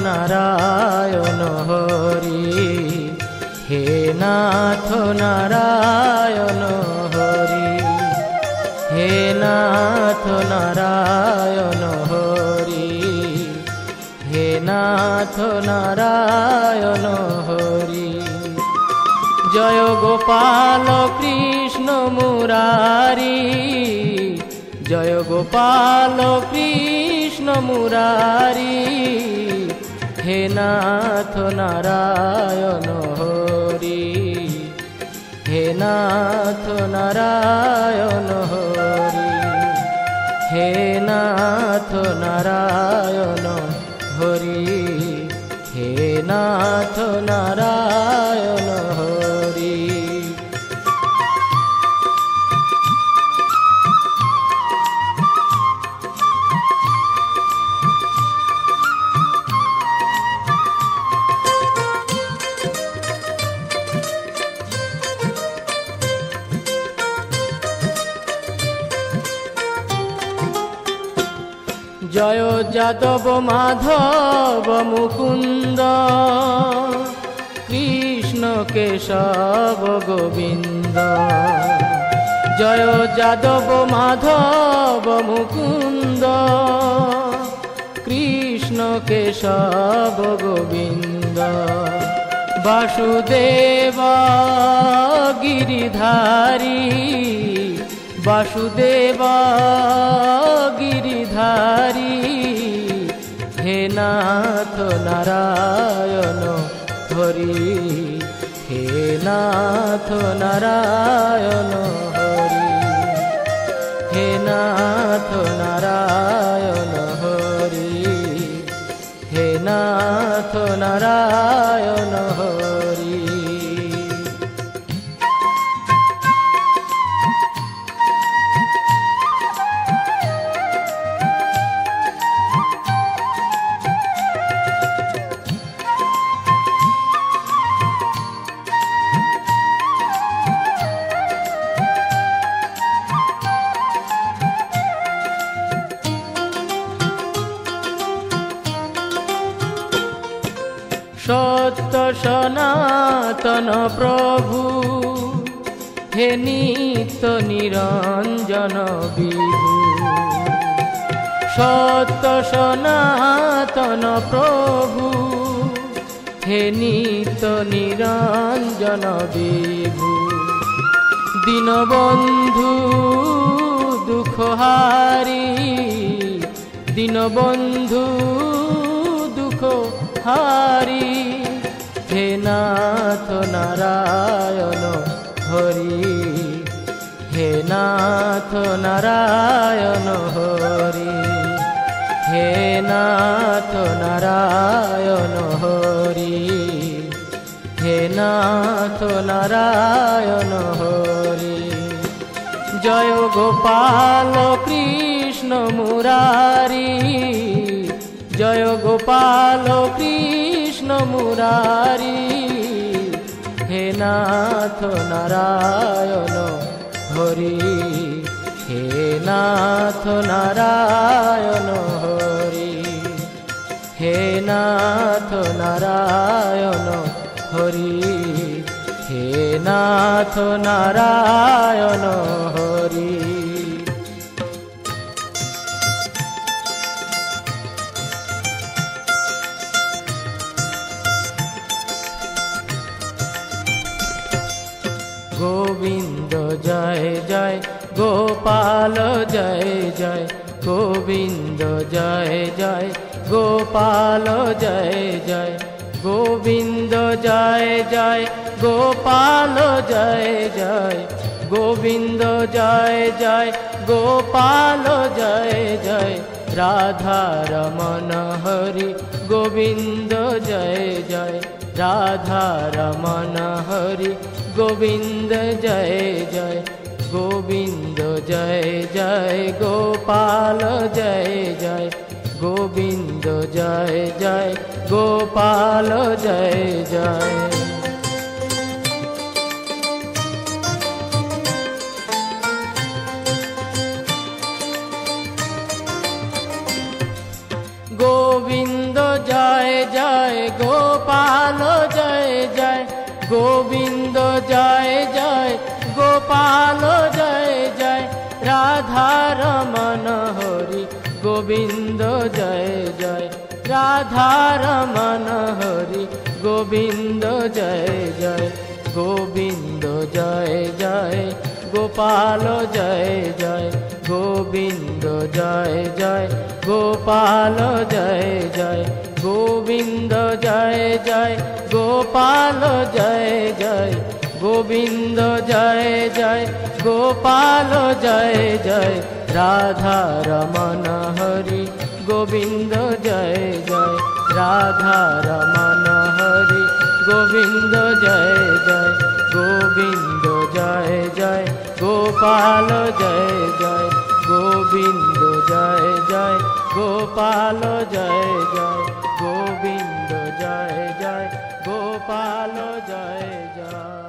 নারায়ণ হরি, হে নাথ নারায়ণ হরি, হে নাথ নারায়ণ হরি, হে নাথ নারায়ণ হরি। জয় গোপাল কৃষ্ণ মুরারি, জয় গোপাল কৃষ্ণ মুরারি, হে নাথ নারায়ণ হরি, হে নাথ নারায়ণ হরি, হে নাথ নারায়ণ হরি, হে নাথ নারায়ণ হরি। জয় যাদব মাধব মুকুন্দ, কৃষ্ণ কেশব গোবিন্দ। জয় যাদব মাধব মুকুন্দ, কৃষ্ণ কেশব গোবিন্দ। বাসুদেব গিরিধারী, বাসুদেব গিরিধারী, হে নাথ নারায়ণ হরি, হে নাথ নারায়ণ হরি, হে নাথ নারায়ণ হরি, হে নাথ নারায়ণ হরি। সত্য সনাতন প্রভু, হে নিত্য নিরঞ্জন বিভু। সত্য সনাতন প্রভু, হে নিত্য নিরঞ্জন বিভু। দীনবন্ধু দুঃখহারি, দীনবন্ধু দুঃখহারি, হে নাথ নারায়ণ হরি, হে নাথ নারায়ণ হরি, হে নাথ নারায়ণ হরি, হে নাথ নারায়ণ হরি। জয় গোপাল কৃষ্ণ মুরারি, জয় গোপাল কৃষ্ণ মুরারি, হে নাথ নারায়ণ হরি, হে নাথ নারায়ণ হরি, হে নাথ নারায়ণ হরি, হে নাথ নারায়ণ হরি। গোবিন্দ জয় জয়, গোপাল জয় জয়, গোবিন্দ জয় জয়, গোপাল জয় জয়, গোবিন্দ জয় জয়, গোপাল জয় জয়, গোবিন্দ জয় জয়, গোপাল জয় জয়। রাধা রমণ হরি গোবিন্দ জয় জয়, রাধা রমণ হরি গোবিন্দ জয় জয়, গোবিন্দ জয় জয়, গোপাল জয় জয়, গোবিন্দ জয় জয়, গোপাল জয় জয়। গোবিন্দ জয় গোবিন্দ জয় জয় গোপাল জয় জয় রাধা রমণ হরি গোবিন্দ জয় জয় রাধা রমণ হরি গোবিন্দ জয় জয় গোবিন্দ জয় জয় গোপাল জয় জয় গোবিন্দ জয় জয় গোপাল জয় জয় গোবিন্দ জয় জয় গোপাল জয় জয় গোবিন্দ জয় জয় গোপাল জয় জয় রাধা রমণ হরি গোবিন্দ জয় জয় রাধা রমণ হরি গোবিন্দ জয় জয় গোবিন্দ জয় জয় গোপাল জয় জয় গোবিন্দ জয় জয় গোপাল জয় জয় গোবিন্দ জয় জয় গোপাল জয় জয়।